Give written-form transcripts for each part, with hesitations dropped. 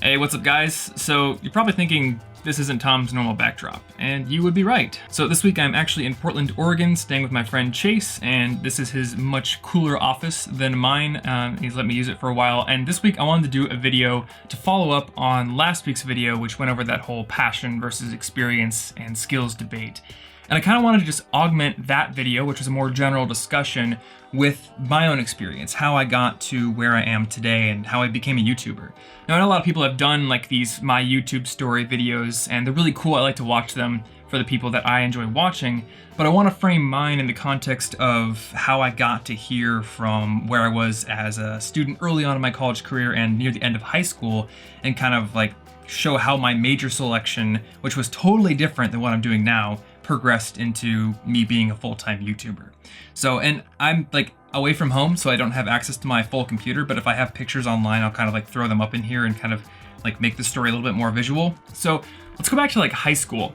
Hey, what's up guys? So you're probably thinking this isn't Tom's normal backdrop, and you would be right. So this week I'm actually in Portland, Oregon, staying with my friend Chase, and this is his much cooler office than mine. He's let me use it for a while, and this week I wanted to do a video to follow up on last week's video, which went over that whole passion versus experience and skills debate. And I kind of wanted to just augment that video, which was a more general discussion, with my own experience, how I got to where I am today and how I became a YouTuber. Now, I know a lot of people have done like these my YouTube story videos, and they're really cool. I like to watch them for the people that I enjoy watching, but I want to frame mine in the context of how I got to here from where I was as a student early on in my college career and near the end of high school, and kind of like show how my major selection, which was totally different than what I'm doing now, progressed into me being a full-time YouTuber. So, and I'm like away from home, so I don't have access to my full computer, but if I have pictures online, I'll kind of like throw them up in here and kind of like make the story a little bit more visual. So let's go back to like high school.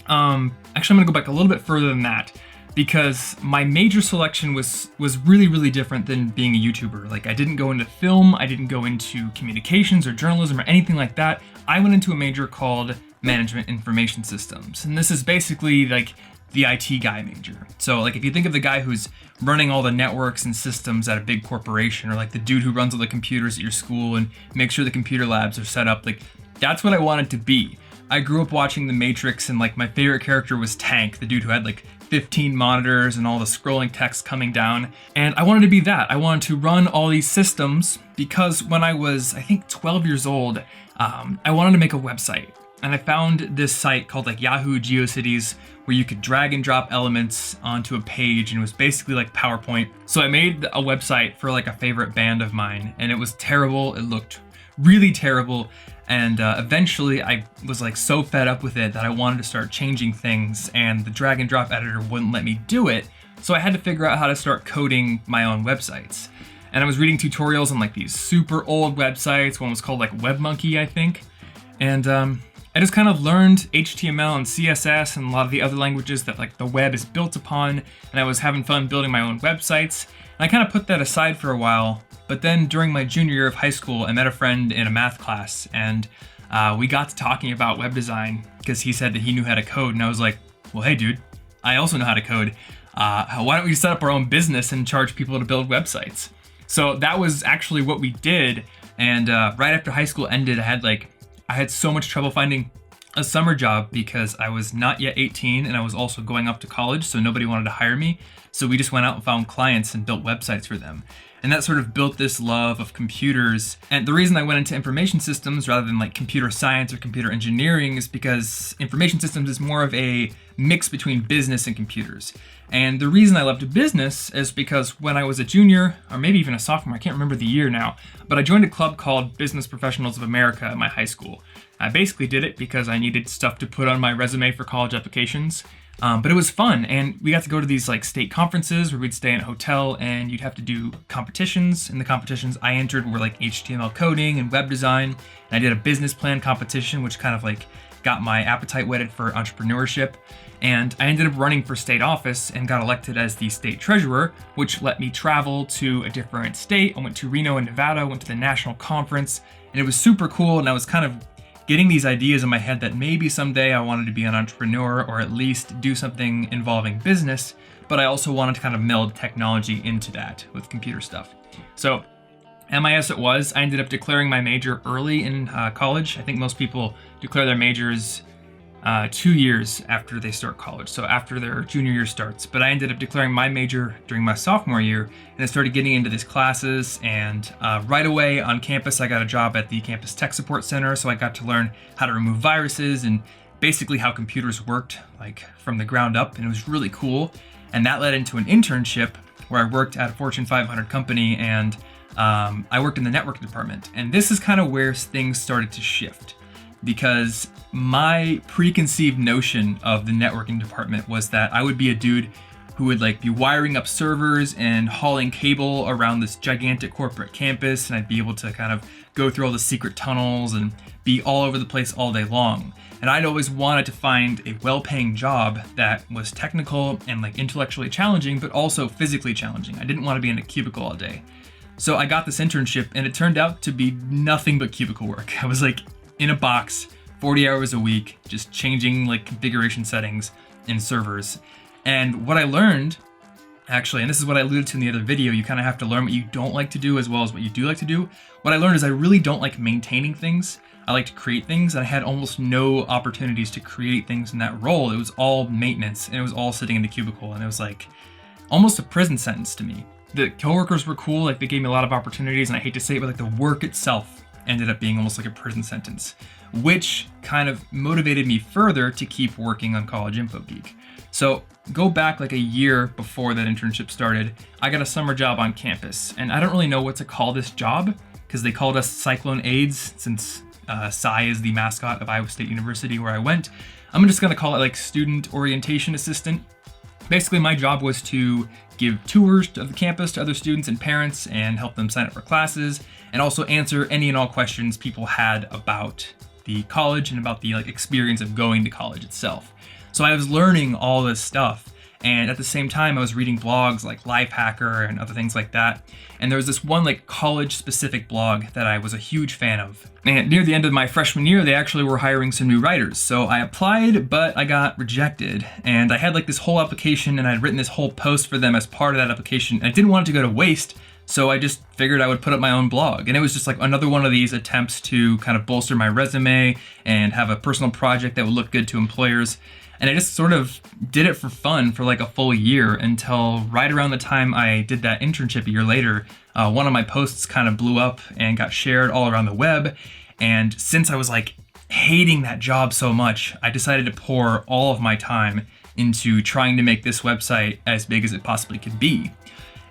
Actually, I'm gonna go back a little bit further than that, because my major selection was really different than being a YouTuber. Like, I didn't go into film, I didn't go into communications or journalism or anything like that. I went into a major called Management Information Systems, and this is basically like the IT guy major. So like if you think of the guy who's running all the networks and systems at a big corporation, or like the dude who runs all the computers at your school and makes sure the computer labs are set up, like that's what I wanted to be. I grew up watching The Matrix, and like my favorite character was Tank, the dude who had like 15 monitors and all the scrolling text coming down. And I wanted to be that. I wanted to run all these systems because when I was, I think 12 years old, I wanted to make a website. And I found this site called like Yahoo GeoCities, where you could drag and drop elements onto a page, and it was basically like PowerPoint. So I made a website for like a favorite band of mine, and it was terrible. It looked really terrible. And eventually I was like so fed up with it that I wanted to start changing things, and the drag and drop editor wouldn't let me do it. So I had to figure out how to start coding my own websites. And I was reading tutorials on like these super old websites. One was called like WebMonkey, I think. And I just kind of learned HTML and CSS and a lot of the other languages that like the web is built upon, and I was having fun building my own websites. And I kind of put that aside for a while, but then during my junior year of high school, I met a friend in a math class, and we got to talking about web design because he said that he knew how to code, and I was like, well, hey dude, I also know how to code. Why don't we set up our own business and charge people to build websites? So that was actually what we did, and right after high school ended, I had so much trouble finding a summer job because I was not yet 18 and I was also going up to college, so nobody wanted to hire me. So we just went out and found clients and built websites for them. And that sort of built this love of computers. And the reason I went into information systems rather than like computer science or computer engineering is because information systems is more of a mix between business and computers. And the reason I loved business is because when I was a junior, or maybe even a sophomore, I can't remember the year now, but I joined a club called Business Professionals of America at my high school. I basically did it because I needed stuff to put on my resume for college applications. But it was fun, and we got to go to these like state conferences where we'd stay in a hotel, and you'd have to do competitions. And the competitions I entered were like HTML coding and web design. And I did a business plan competition, which kind of like got my appetite whetted for entrepreneurship. And I ended up running for state office and got elected as the state treasurer, which let me travel to a different state. I went to Reno in Nevada, went to the national conference, and it was super cool. And I was kind of getting these ideas in my head that maybe someday I wanted to be an entrepreneur, or at least do something involving business, but I also wanted to kind of meld technology into that with computer stuff. So MIS it was. I ended up declaring my major early in college. I think most people declare their majors 2 years after they start college, so after their junior year starts. But I ended up declaring my major during my sophomore year, and I started getting into these classes, and right away on campus I got a job at the campus tech support center, so I got to learn how to remove viruses and basically how computers worked like from the ground up, and it was really cool. And that led into an internship where I worked at a Fortune 500 company, and I worked in the network department. And this is kind of where things started to shift, because my preconceived notion of the networking department was that I would be a dude who would like be wiring up servers and hauling cable around this gigantic corporate campus, and I'd be able to kind of go through all the secret tunnels and be all over the place all day long. And I'd always wanted to find a well-paying job that was technical and like intellectually challenging, but also physically challenging. I didn't want to be in a cubicle all day. So I got this internship and it turned out to be nothing but cubicle work. I was like in a box, 40 hours a week, just changing like configuration settings in servers. And what I learned, actually, and this is what I alluded to in the other video, you kind of have to learn what you don't like to do as well as what you do like to do. What I learned is I really don't like maintaining things. I like to create things, and I had almost no opportunities to create things in that role. It was all maintenance, and it was all sitting in the cubicle, and it was like almost a prison sentence to me. The coworkers were cool, like they gave me a lot of opportunities, and I hate to say it, but like the work itself ended up being almost like a prison sentence, which kind of motivated me further to keep working on College Info Geek. So go back like a year before that internship started, I got a summer job on campus, and I don't really know what to call this job because they called us Cyclone Aides since Cy is the mascot of Iowa State University where I went. I'm just gonna call it like student orientation assistant. Basically, my job was to give tours of the campus to other students and parents and help them sign up for classes, and also answer any and all questions people had about the college and about the like experience of going to college itself. So I was learning all this stuff, and at the same time I was reading blogs like Lifehacker and other things like that. And there was this one like college specific blog that I was a huge fan of. And near the end of my freshman year, they actually were hiring some new writers. So I applied, but I got rejected. And I had like this whole application, and I'd written this whole post for them as part of that application. I didn't want it to go to waste, so I just figured I would put up my own blog. And it was just like another one of these attempts to kind of bolster my resume and have a personal project that would look good to employers. And I just sort of did it for fun for like a full year until right around the time I did that internship a year later, one of my posts kind of blew up and got shared all around the web. And since I was like hating that job so much, I decided to pour all of my time into trying to make this website as big as it possibly could be.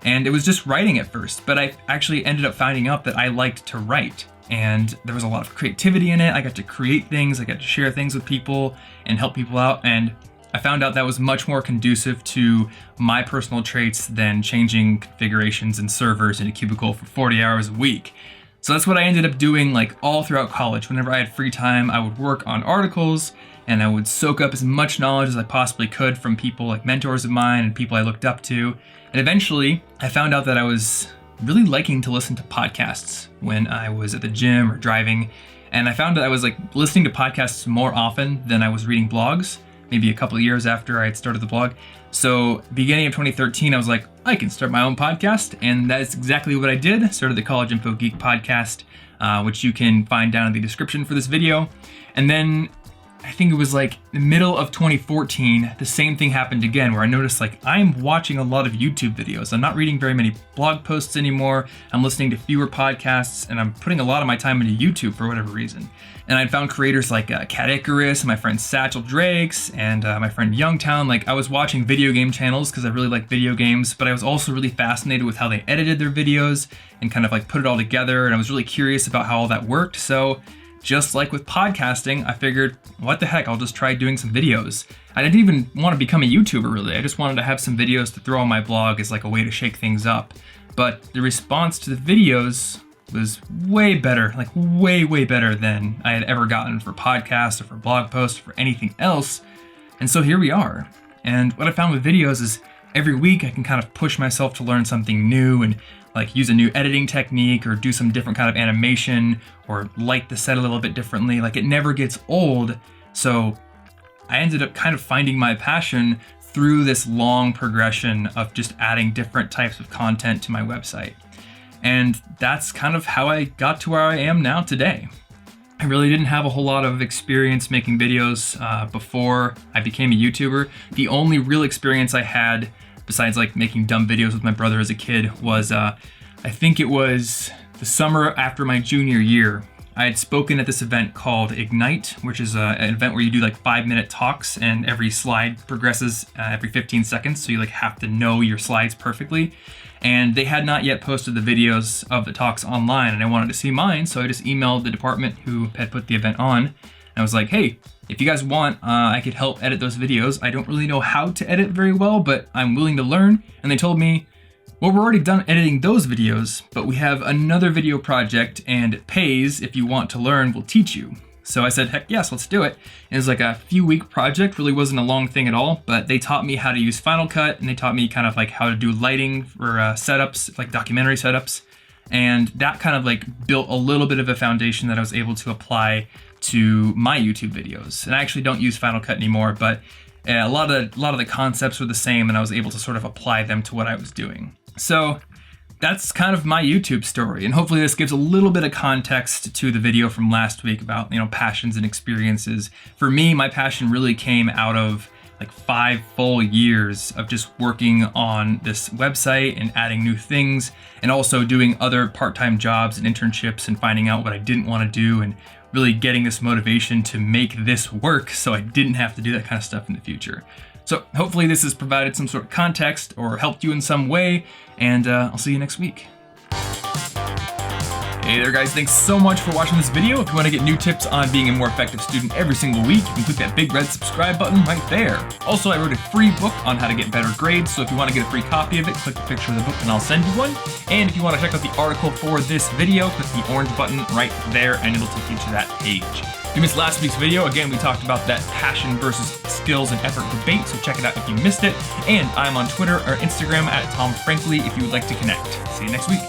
And it was just writing at first, but I actually ended up finding out that I liked to write. And there was a lot of creativity in it. I got to create things, I got to share things with people and help people out. And I found out that was much more conducive to my personal traits than changing configurations and servers in a cubicle for 40 hours a week. So that's what I ended up doing like all throughout college. Whenever I had free time, I would work on articles and I would soak up as much knowledge as I possibly could from people like mentors of mine and people I looked up to. And eventually I found out that I was really liking to listen to podcasts when I was at the gym or driving. And I found that I was like listening to podcasts more often than I was reading blogs, maybe a couple of years after I had started the blog. So beginning of 2013, I was like, I can start my own podcast. And that is exactly what I did. I started the College Info Geek podcast, which you can find down in the description for this video. And then I think it was like the middle of 2014, the same thing happened again, where I noticed like I'm watching a lot of YouTube videos. I'm not reading very many blog posts anymore. I'm listening to fewer podcasts, and I'm putting a lot of my time into YouTube for whatever reason. And I found creators like Cat Icarus, my friend Satchel Drakes, and my friend Youngtown. Like I was watching video game channels because I really like video games, but I was also really fascinated with how they edited their videos and kind of like put it all together. And I was really curious about how all that worked. So just like with podcasting, I figured, what the heck, I'll just try doing some videos. I didn't even want to become a YouTuber really. I just wanted to have some videos to throw on my blog as like a way to shake things up. But the response to the videos was way better, like way better than I had ever gotten for podcasts or for blog posts or for anything else. And so here we are. And what I found with videos is every week I can kind of push myself to learn something new and like use a new editing technique or do some different kind of animation or light the set a little bit differently. Like it never gets old. So I ended up kind of finding my passion through this long progression of just adding different types of content to my website. And that's kind of how I got to where I am now today. I really didn't have a whole lot of experience making videos before I became a YouTuber. The only real experience I had, besides like making dumb videos with my brother as a kid, was I think it was the summer after my junior year. I had spoken at this event called Ignite, which is an event where you do like 5-minute talks and every slide progresses every 15 seconds. So you like have to know your slides perfectly. And they had not yet posted the videos of the talks online, and I wanted to see mine. So I just emailed the department who had put the event on. And I was like, hey, if you guys want, I could help edit those videos. I don't really know how to edit very well, but I'm willing to learn. And they told me, well, we're already done editing those videos, but we have another video project and it pays. If you want to learn, we'll teach you. So I said, heck yes, let's do it. It was like a few week project, really wasn't a long thing at all, but they taught me how to use Final Cut and they taught me kind of like how to do lighting for setups, like documentary setups. And that kind of like built a little bit of a foundation that I was able to apply to my YouTube videos. And I actually don't use Final Cut anymore, but a lot of the concepts were the same, and I was able to sort of apply them to what I was doing. So that's kind of my YouTube story, and hopefully this gives a little bit of context to the video from last week about, passions and experiences. For me, my passion really came out of like 5 full years of just working on this website and adding new things, and also doing other part-time jobs and internships and finding out what I didn't want to do, and really getting this motivation to make this work so I didn't have to do that kind of stuff in the future. So hopefully this has provided some sort of context or helped you in some way, and I'll see you next week. Hey there guys, thanks so much for watching this video. If you want to get new tips on being a more effective student every single week, you can click that big red subscribe button right there. Also, I wrote a free book on how to get better grades, so if you want to get a free copy of it, click the picture of the book and I'll send you one. And if you want to check out the article for this video, click the orange button right there and it'll take you to that page. If you missed last week's video, again, we talked about that passion versus skills and effort debate, so check it out if you missed it. And I'm on Twitter or Instagram at Tom Frankly if you would like to connect. See you next week.